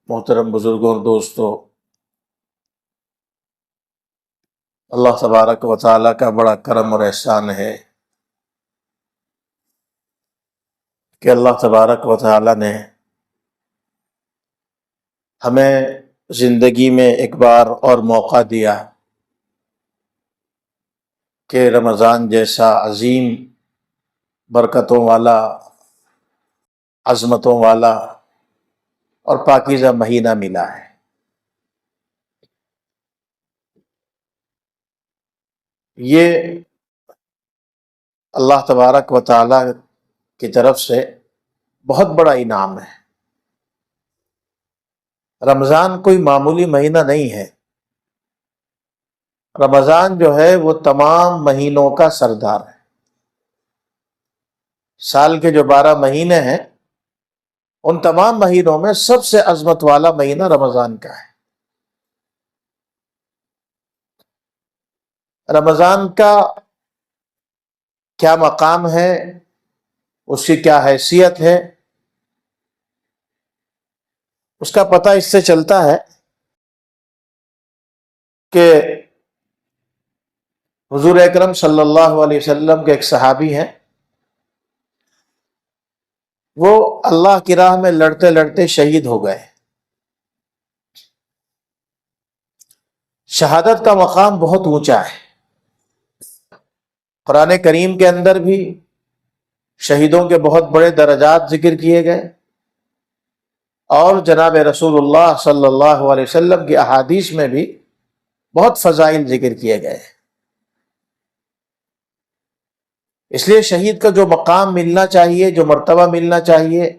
محترم بزرگوں اور دوستوں، اللہ تبارک و تعالیٰ کا بڑا کرم اور احسان ہے کہ اللہ تبارک و تعالیٰ نے ہمیں زندگی میں ایک بار اور موقع دیا کہ رمضان جیسا عظیم برکتوں والا، عظمتوں والا اور پاکیزہ مہینہ ملا ہے۔ یہ اللہ تبارک و تعالیٰ کی طرف سے بہت بڑا انعام ہے۔ رمضان کوئی معمولی مہینہ نہیں ہے۔ رمضان جو ہے وہ تمام مہینوں کا سردار ہے۔ سال کے جو 12 مہینے ہیں ان تمام مہینوں میں سب سے عظمت والا مہینہ رمضان کا ہے۔ رمضان کا کیا مقام ہے، اس کی کیا حیثیت ہے، اس کا پتہ اس سے چلتا ہے کہ حضور اکرم صلی اللہ علیہ وسلم کے ایک صحابی ہیں، وہ اللہ کی راہ میں لڑتے لڑتے شہید ہو گئے۔ شہادت کا مقام بہت اونچا ہے۔ قرآن کریم کے اندر بھی شہیدوں کے بہت بڑے درجات ذکر کیے گئے، اور جناب رسول اللہ صلی اللہ علیہ وسلم کی احادیث میں بھی بہت فضائل ذکر کیے گئے۔ اس لیے شہید کا جو مقام ملنا چاہیے، جو مرتبہ ملنا چاہیے،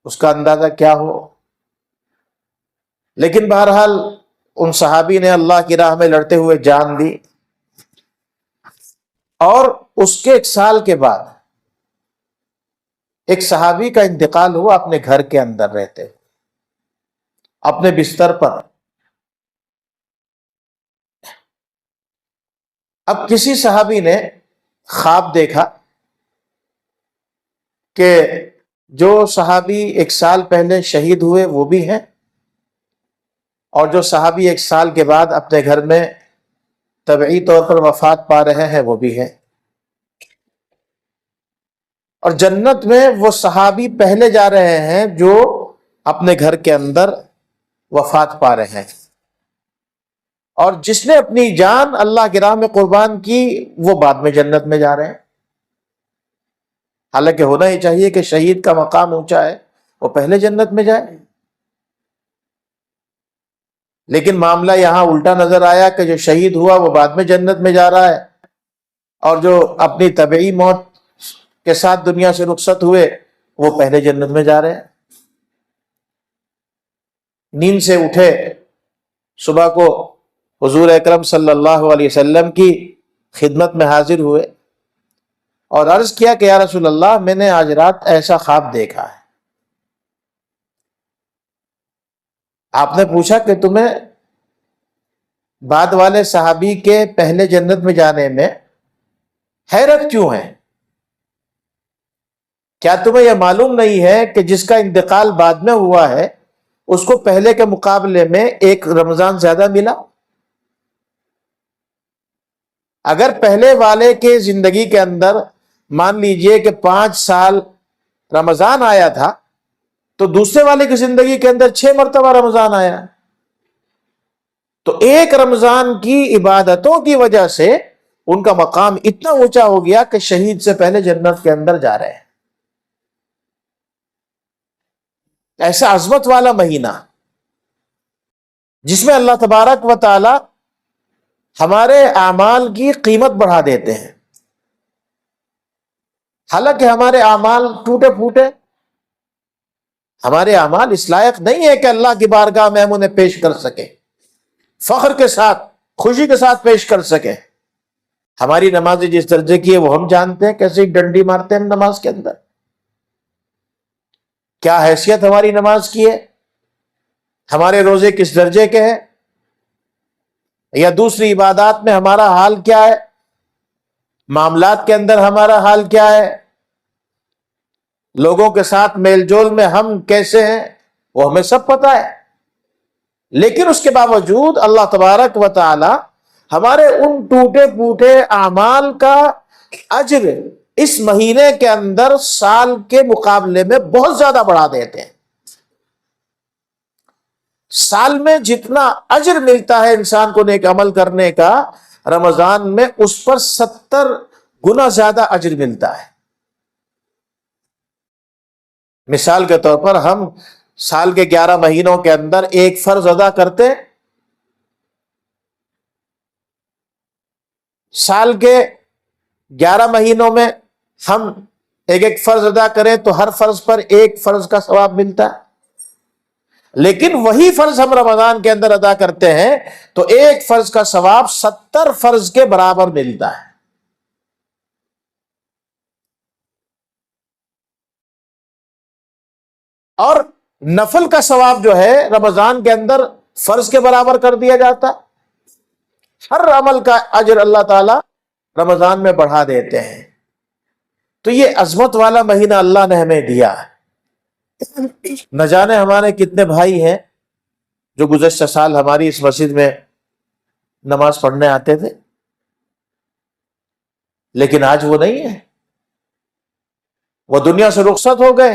اس کا اندازہ کیا ہو۔ لیکن بہرحال ان صحابی نے اللہ کی راہ میں لڑتے ہوئے جان دی، اور اس کے 1 سال کے بعد ایک صحابی کا انتقال ہوا اپنے گھر کے اندر رہتے ہوئے، اپنے بستر پر۔ اب کسی صحابی نے خواب دیکھا کہ جو صحابی 1 سال پہلے شہید ہوئے وہ بھی ہیں، اور جو صحابی 1 سال کے بعد اپنے گھر میں طبعی طور پر وفات پا رہے ہیں وہ بھی ہیں، اور جنت میں وہ صحابی پہلے جا رہے ہیں جو اپنے گھر کے اندر وفات پا رہے ہیں، اور جس نے اپنی جان اللہ کی راہ میں قربان کی وہ بعد میں جنت میں جا رہے ہیں۔ حالانکہ ہونا ہی چاہیے کہ شہید کا مقام اونچا ہے، وہ پہلے جنت میں جائے، لیکن معاملہ یہاں الٹا نظر آیا کہ جو شہید ہوا وہ بعد میں جنت میں جا رہا ہے، اور جو اپنی طبعی موت کے ساتھ دنیا سے رخصت ہوئے وہ پہلے جنت میں جا رہے ہیں۔ نیند سے اٹھے، صبح کو حضور اکرم صلی اللہ علیہ وسلم کی خدمت میں حاضر ہوئے اور عرض کیا کہ یا رسول اللہ، میں نے آج رات ایسا خواب دیکھا ہے۔ آپ نے پوچھا کہ تمہیں بعد والے صحابی کے پہلے جنت میں جانے میں حیرت کیوں ہے؟ کیا تمہیں یہ معلوم نہیں ہے کہ جس کا انتقال بعد میں ہوا ہے اس کو پہلے کے مقابلے میں 1 رمضان زیادہ ملا؟ اگر پہلے والے کے زندگی کے اندر مان لیجئے کہ 5 سال رمضان آیا تھا، تو دوسرے والے کی زندگی کے اندر 6 مرتبہ رمضان آیا، تو 1 رمضان کی عبادتوں کی وجہ سے ان کا مقام اتنا اونچا ہو گیا کہ شہید سے پہلے جنت کے اندر جا رہے ہیں۔ ایسا عظمت والا مہینہ جس میں اللہ تبارک و تعالی ہمارے اعمال کی قیمت بڑھا دیتے ہیں، حالانکہ ہمارے اعمال ٹوٹے پھوٹے، ہمارے اعمال اس لائق نہیں ہے کہ اللہ کی بارگاہ میں ہم انہیں پیش کر سکیں، فخر کے ساتھ، خوشی کے ساتھ پیش کر سکیں۔ ہماری نماز جس درجے کی ہے وہ ہم جانتے ہیں، کیسے ڈنڈی مارتے ہیں ہم نماز کے اندر، کیا حیثیت ہماری نماز کی ہے، ہمارے روزے کس درجے کے ہیں، یا دوسری عبادات میں ہمارا حال کیا ہے، معاملات کے اندر ہمارا حال کیا ہے، لوگوں کے ساتھ میل جول میں ہم کیسے ہیں، وہ ہمیں سب پتا ہے، لیکن اس کے باوجود اللہ تبارک و تعالی ہمارے ان ٹوٹے پھوٹے اعمال کا اجر اس مہینے کے اندر سال کے مقابلے میں بہت زیادہ بڑھا دیتے ہیں۔ سال میں جتنا اجر ملتا ہے انسان کو نیک عمل کرنے کا، رمضان میں اس پر 70 گنا زیادہ اجر ملتا ہے۔ مثال کے طور پر ہم سال کے 11 مہینوں کے اندر ایک فرض ادا کرتے، سال کے 11 مہینوں میں ہم ایک فرض ادا کریں تو ہر فرض پر ایک فرض کا ثواب ملتا ہے، لیکن وہی فرض ہم رمضان کے اندر ادا کرتے ہیں تو ایک فرض کا ثواب 70 فرض کے برابر ملتا ہے۔ اور نفل کا ثواب جو ہے رمضان کے اندر فرض کے برابر کر دیا جاتا ہے۔ ہر عمل کا اجر اللہ تعالی رمضان میں بڑھا دیتے ہیں۔ تو یہ عظمت والا مہینہ اللہ نے ہمیں دیا ہے۔ نہ جانے ہمارے کتنے بھائی ہیں جو گزشتہ سال ہماری اس مسجد میں نماز پڑھنے آتے تھے، لیکن آج وہ نہیں ہے، وہ دنیا سے رخصت ہو گئے،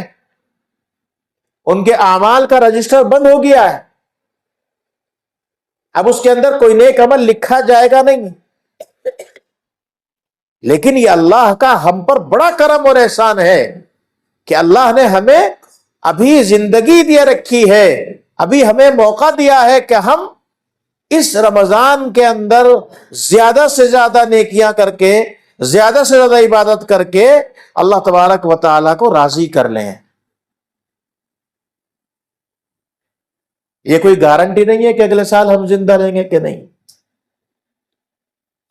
ان کے اعمال کا رجسٹر بند ہو گیا ہے، اب اس کے اندر کوئی نیک عمل لکھا جائے گا نہیں۔ لیکن یہ اللہ کا ہم پر بڑا کرم اور احسان ہے کہ اللہ نے ہمیں ابھی زندگی دے رکھی ہے، ابھی ہمیں موقع دیا ہے کہ ہم اس رمضان کے اندر زیادہ سے زیادہ نیکیاں کر کے، زیادہ سے زیادہ عبادت کر کے اللہ تبارک و تعالیٰ کو راضی کر لیں۔ یہ کوئی گارنٹی نہیں ہے کہ اگلے سال ہم زندہ رہیں گے کہ نہیں،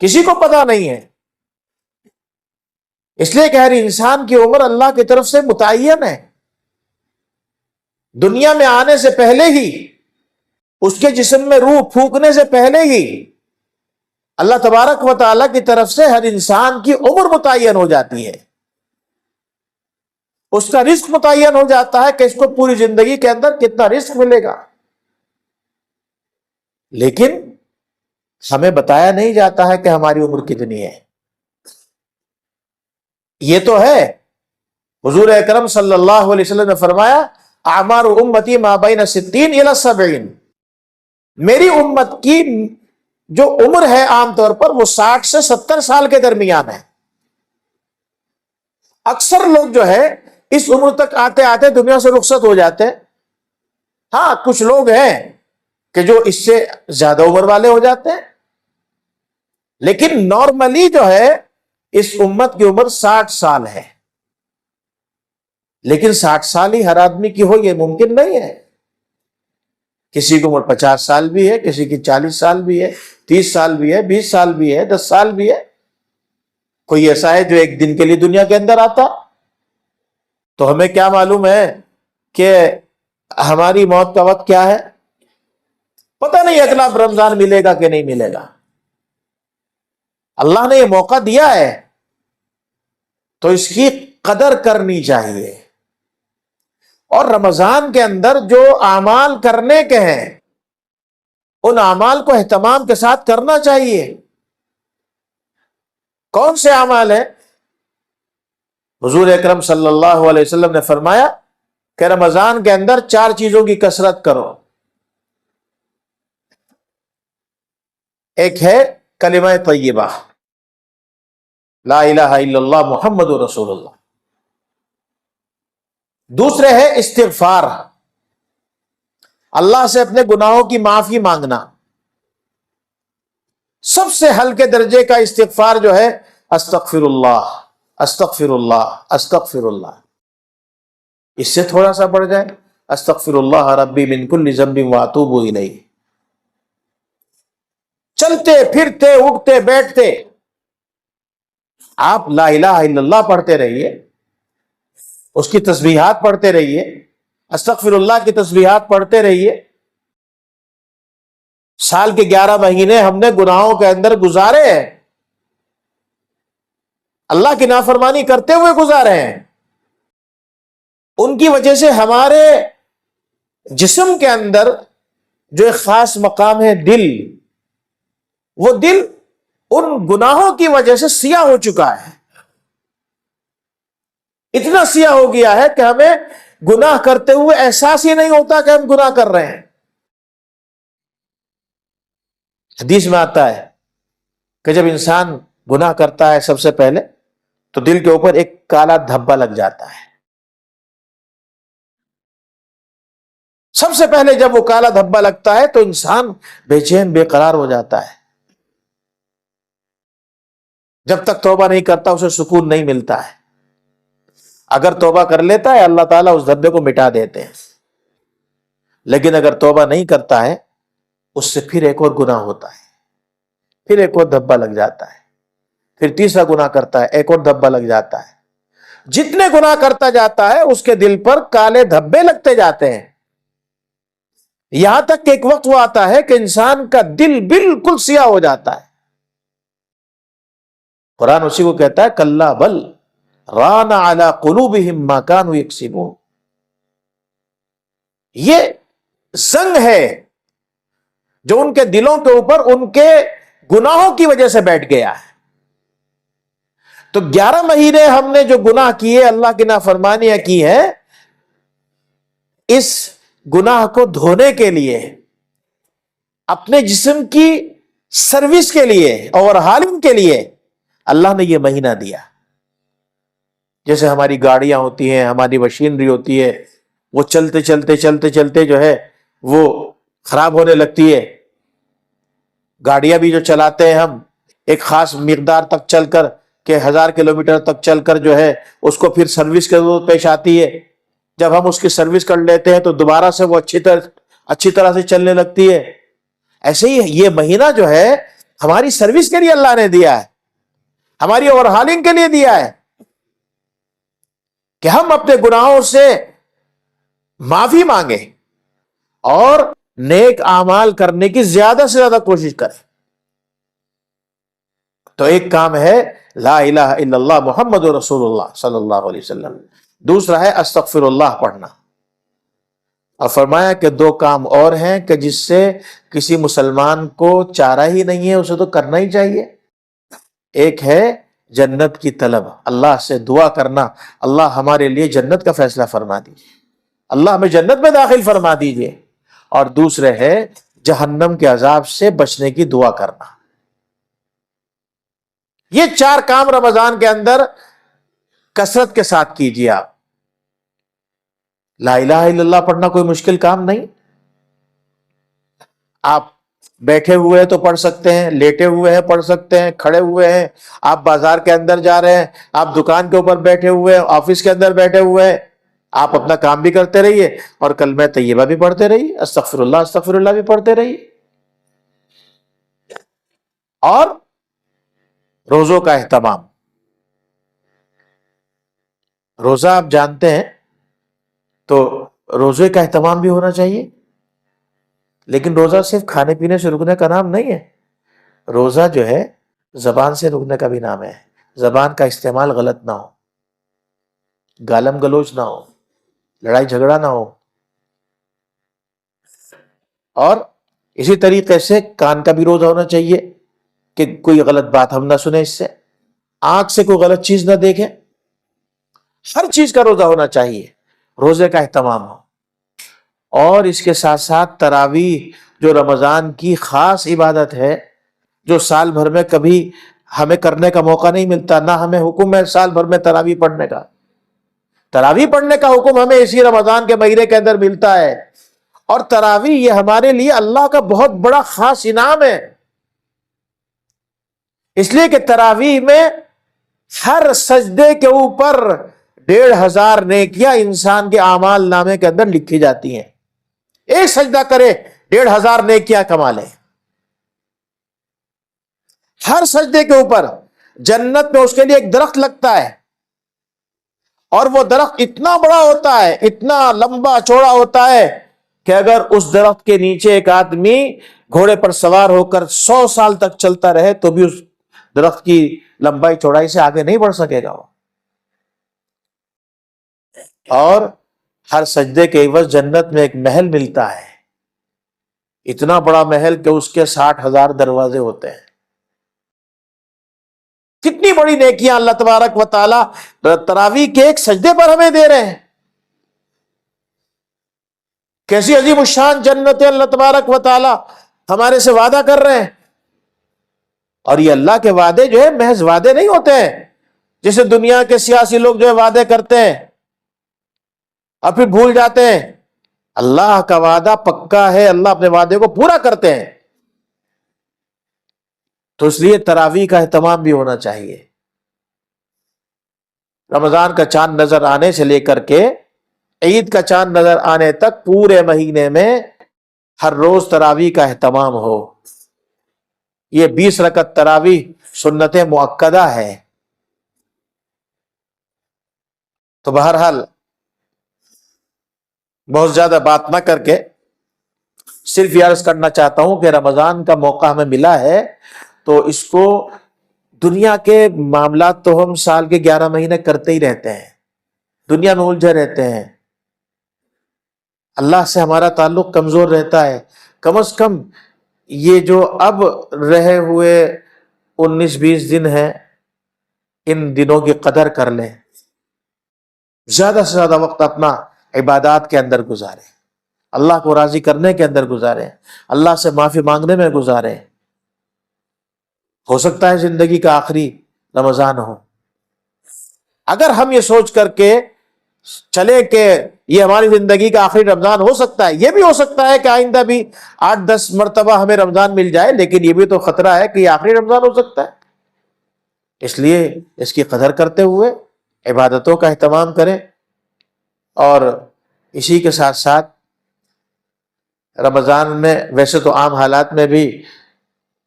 کسی کو پتا نہیں ہے، اس لیے کہ ہر انسان کی عمر اللہ کی طرف سے متعین ہے۔ دنیا میں آنے سے پہلے ہی، اس کے جسم میں روح پھونکنے سے پہلے ہی اللہ تبارک و تعالیٰ کی طرف سے ہر انسان کی عمر متعین ہو جاتی ہے، اس کا رزق متعین ہو جاتا ہے کہ اس کو پوری زندگی کے اندر کتنا رزق ملے گا، لیکن ہمیں بتایا نہیں جاتا ہے کہ ہماری عمر کتنی ہے۔ یہ تو ہے، حضور اکرم صلی اللہ علیہ وسلم نے فرمایا اعمار امتی ما بین 60 الی 70، میری امت کی جو عمر ہے عام طور پر وہ 60 سے 70 سال کے درمیان ہے۔ اکثر لوگ جو ہے اس عمر تک آتے آتے دنیا سے رخصت ہو جاتے ہیں۔ ہاں کچھ لوگ ہیں کہ جو اس سے زیادہ عمر والے ہو جاتے ہیں، لیکن نارملی جو ہے اس امت کی عمر 60 سال ہے، لیکن 60 سال ہی ہر آدمی کی ہو یہ ممکن نہیں ہے۔ کسی کی عمر 50 سال بھی ہے، کسی کی 40 سال بھی ہے، 30 سال بھی ہے، 20 سال بھی ہے، 10 سال بھی ہے، کوئی ایسا ہے جو ایک دن کے لیے دنیا کے اندر آتا۔ تو ہمیں کیا معلوم ہے کہ ہماری موت کا وقت کیا ہے؟ پتہ نہیں اگلا رمضان ملے گا کہ نہیں ملے گا۔ اللہ نے یہ موقع دیا ہے تو اس کی قدر کرنی چاہیے، اور رمضان کے اندر جو اعمال کرنے کے ہیں ان اعمال کو اہتمام کے ساتھ کرنا چاہیے۔ کون سے اعمال ہیں؟ حضور اکرم صلی اللہ علیہ وسلم نے فرمایا کہ رمضان کے اندر 4 چیزوں کی کثرت کرو۔ ایک ہے کلمہ طیبہ، لا الہ الا اللہ محمد رسول اللہ۔ دوسرے ہے استغفار، اللہ سے اپنے گناہوں کی معافی مانگنا۔ سب سے ہلکے درجے کا استغفار جو ہے استغفر اللہ، استغفر اللہ، استغفر اللہ۔ اس سے تھوڑا سا بڑھ جائے استغفر اللہ ربی من کل ذنب واتوب الیہ۔ چلتے پھرتے اٹھتے بیٹھتے آپ لا الہ الا اللہ پڑھتے رہیے، اس کی تسبیحات پڑھتے رہیے، استغفر اللہ کی تسبیحات پڑھتے رہیے۔ سال کے 11 مہینے ہم نے گناہوں کے اندر گزارے ہیں، اللہ کی نافرمانی کرتے ہوئے گزارے ہیں، ان کی وجہ سے ہمارے جسم کے اندر جو ایک خاص مقام ہے دل، وہ دل ان گناہوں کی وجہ سے سیاہ ہو چکا ہے، اتنا سیاہ ہو گیا ہے کہ ہمیں گناہ کرتے ہوئے احساس ہی نہیں ہوتا کہ ہم گناہ کر رہے ہیں۔ حدیث میں آتا ہے کہ جب انسان گناہ کرتا ہے سب سے پہلے تو دل کے اوپر ایک کالا دھبا لگ جاتا ہے۔ سب سے پہلے جب وہ کالا دھبا لگتا ہے تو انسان بے چین بے قرار ہو جاتا ہے، جب تک توبہ نہیں کرتا اسے سکون نہیں ملتا ہے۔ اگر توبہ کر لیتا ہے اللہ تعالیٰ اس دھبے کو مٹا دیتے ہیں، لیکن اگر توبہ نہیں کرتا ہے اس سے پھر ایک اور گناہ ہوتا ہے، پھر ایک اور دھبا لگ جاتا ہے، پھر تیسرا گناہ کرتا ہے، ایک اور دھبا لگ جاتا ہے۔ جتنے گناہ کرتا جاتا ہے اس کے دل پر کالے دھبے لگتے جاتے ہیں، یہاں تک کہ ایک وقت وہ آتا ہے کہ انسان کا دل بالکل سیاہ ہو جاتا ہے۔ قرآن اسی کو کہتا ہے کلا بل ران علی قلوبہم ما کانوا یکسبون، یہ زنگ ہے جو ان کے دلوں کے اوپر ان کے گناہوں کی وجہ سے بیٹھ گیا ہے۔ تو 11 مہینے ہم نے جو گناہ کیے، اللہ کی نافرمانیاں کی ہے، اس گناہ کو دھونے کے لیے، اپنے جسم کی سروس کے لیے، اور حالم کے لیے اللہ نے یہ مہینہ دیا۔ جیسے ہماری گاڑیاں ہوتی ہیں، ہماری مشینری ہوتی ہے، وہ چلتے چلتے جو ہے وہ خراب ہونے لگتی ہے۔ گاڑیاں بھی جو چلاتے ہیں ہم ایک خاص مقدار تک چل کر کہ 1000 کلومیٹر تک چل کر جو ہے اس کو پھر سروس کی ضرورت پیش آتی ہے۔ جب ہم اس کی سروس کر لیتے ہیں تو دوبارہ سے وہ اچھی طرح سے چلنے لگتی ہے۔ ایسے ہی یہ مہینہ جو ہے ہماری سروس کے لیے اللہ نے دیا ہے، ہماری اوورہالنگ کے لیے دیا ہے، کہ ہم اپنے گناہوں سے معافی مانگیں اور نیک اعمال کرنے کی زیادہ سے زیادہ کوشش کریں۔ تو ایک کام ہے لا الہ الا اللہ محمد رسول اللہ صلی اللہ علیہ وسلم، دوسرا ہے استغفر اللہ پڑھنا۔ اور فرمایا کہ 2 کام اور ہیں کہ جس سے کسی مسلمان کو چارہ ہی نہیں ہے، اسے تو کرنا ہی چاہیے۔ ایک ہے جنت کی طلب، اللہ سے دعا کرنا اللہ ہمارے لیے جنت کا فیصلہ فرما دیجیے، اللہ ہمیں جنت میں داخل فرما دیجیے۔ اور دوسرے ہے جہنم کے عذاب سے بچنے کی دعا کرنا۔ یہ 4 کام رمضان کے اندر کثرت کے ساتھ کیجیے آپ۔ لا الہ الا اللہ پڑھنا کوئی مشکل کام نہیں، آپ بیٹھے ہوئے ہیں تو پڑھ سکتے ہیں، لیٹے ہوئے ہیں پڑھ سکتے ہیں، کھڑے ہوئے ہیں، آپ بازار کے اندر جا رہے ہیں، آپ دکان کے اوپر بیٹھے ہوئے ہیں، آفس کے اندر بیٹھے ہوئے ہیں، آپ اپنا کام بھی کرتے رہیے اور کلمہ طیبہ بھی پڑھتے رہیے، استغفر اللہ بھی پڑھتے رہیے۔ اور روزوں کا اہتمام، روزہ آپ جانتے ہیں تو روزے کا اہتمام بھی ہونا چاہیے، لیکن روزہ صرف کھانے پینے سے رکنے کا نام نہیں ہے، روزہ جو ہے زبان سے رکنے کا بھی نام ہے۔ زبان کا استعمال غلط نہ ہو، گالم گلوچ نہ ہو، لڑائی جھگڑا نہ ہو، اور اسی طریقے سے کان کا بھی روزہ ہونا چاہیے کہ کوئی غلط بات ہم نہ سنیں، اس سے آنکھ سے کوئی غلط چیز نہ دیکھیں، ہر چیز کا روزہ ہونا چاہیے، روزے کا اہتمام ہو۔ اور اس کے ساتھ ساتھ تراویح جو رمضان کی خاص عبادت ہے، جو سال بھر میں کبھی ہمیں کرنے کا موقع نہیں ملتا، نہ ہمیں حکم ہے سال بھر میں تراویح پڑھنے کا، تراویح پڑھنے کا حکم ہمیں اسی رمضان کے مہینے کے اندر ملتا ہے۔ اور تراویح یہ ہمارے لیے اللہ کا بہت بڑا خاص انعام ہے، اس لیے کہ تراویح میں ہر سجدے کے اوپر 1500 نیکیاں انسان کے اعمال نامے کے اندر لکھی جاتی ہیں۔ ایک سجدہ کرے 1500 نیکیاں کما لے۔ ہر سجدے کے اوپر جنت میں اس کے لیے ایک درخت لگتا ہے، اور وہ درخت اتنا بڑا ہوتا ہے، اتنا لمبا چوڑا ہوتا ہے کہ اگر اس درخت کے نیچے ایک آدمی گھوڑے پر سوار ہو کر 100 سال تک چلتا رہے تو بھی اس درخت کی لمبائی چوڑائی سے آگے نہیں بڑھ سکے گا وہ۔ اور ہر سجدے کے عوض جنت میں ایک محل ملتا ہے، اتنا بڑا محل کہ اس کے 60,000 دروازے ہوتے ہیں۔ کتنی بڑی نیکیاں اللہ تبارک و تعالیٰ تراویح کے ایک سجدے پر ہمیں دے رہے ہیں، کیسی عظیم الشان جنت اللہ تبارک و تعالیٰ ہمارے سے وعدہ کر رہے ہیں۔ اور یہ اللہ کے وعدے جو ہے محض وعدے نہیں ہوتے ہیں، جیسے دنیا کے سیاسی لوگ جو ہے وعدے کرتے ہیں اور پھر بھول جاتے ہیں۔ اللہ کا وعدہ پکا ہے، اللہ اپنے وعدے کو پورا کرتے ہیں۔ تو اس لیے تراویح کا اہتمام بھی ہونا چاہیے۔ رمضان کا چاند نظر آنے سے لے کر کے عید کا چاند نظر آنے تک پورے مہینے میں ہر روز تراویح کا اہتمام ہو۔ یہ 20 رکعت تراویح سنت مؤکدہ ہے۔ تو بہرحال بہت زیادہ بات نہ کر کے صرف یہ عرض کرنا چاہتا ہوں کہ رمضان کا موقع ہمیں ملا ہے تو اس کو، دنیا کے معاملات تو ہم سال کے 11 مہینے کرتے ہی رہتے ہیں، دنیا میں الجھے رہتے ہیں، اللہ سے ہمارا تعلق کمزور رہتا ہے۔ کم از کم یہ جو اب رہے ہوئے 19-20 دن ہیں، ان دنوں کی قدر کر لیں، زیادہ سے زیادہ وقت اپنا عبادات کے اندر گزاریں، اللہ کو راضی کرنے کے اندر گزاریں، اللہ سے معافی مانگنے میں گزاریں۔ ہو سکتا ہے زندگی کا آخری رمضان ہو۔ اگر ہم یہ سوچ کر کے چلے کہ یہ ہماری زندگی کا آخری رمضان ہو سکتا ہے، یہ بھی ہو سکتا ہے کہ آئندہ بھی 8-10 مرتبہ ہمیں رمضان مل جائے، لیکن یہ بھی تو خطرہ ہے کہ یہ آخری رمضان ہو سکتا ہے۔ اس لیے اس کی قدر کرتے ہوئے عبادتوں کا اہتمام کریں، اور اسی کے ساتھ ساتھ رمضان میں ویسے تو عام حالات میں بھی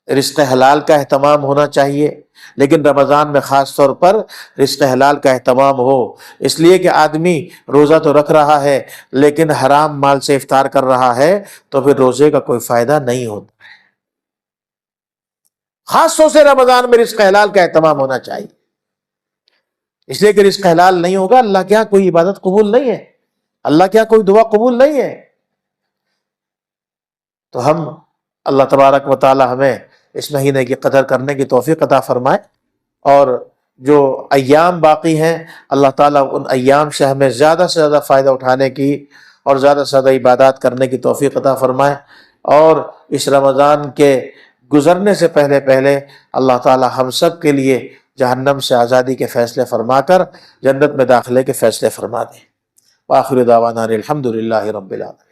رزق حلال کا اہتمام ہونا چاہیے، لیکن رمضان میں خاص طور پر رزق حلال کا اہتمام ہو، اس لیے کہ آدمی روزہ تو رکھ رہا ہے لیکن حرام مال سے افطار کر رہا ہے، تو پھر روزے کا کوئی فائدہ نہیں ہوتا ہے۔ خاص طور سے رمضان میں رزق حلال کا اہتمام ہونا چاہیے، اس لیے کہ رزق حلال نہیں ہوگا، اللہ کے یہاں کوئی عبادت قبول نہیں ہے، اللہ کے یہاں کوئی دعا قبول نہیں ہے۔ تو ہم اللہ تبارک و تعالی ہمیں اس مہینے کی قدر کرنے کی توفیق عطا فرمائے، اور جو ایام باقی ہیں اللہ تعالیٰ ان ایام سے ہمیں زیادہ سے زیادہ فائدہ اٹھانے کی اور زیادہ سے زیادہ عبادات کرنے کی توفیق عطا فرمائے، اور اس رمضان کے گزرنے سے پہلے پہلے اللہ تعالیٰ ہم سب کے لیے جہنم سے آزادی کے فیصلے فرما کر جنت میں داخلے کے فیصلے فرما دیں۔ وآخر دعوانا الحمد للہ رب العالمین۔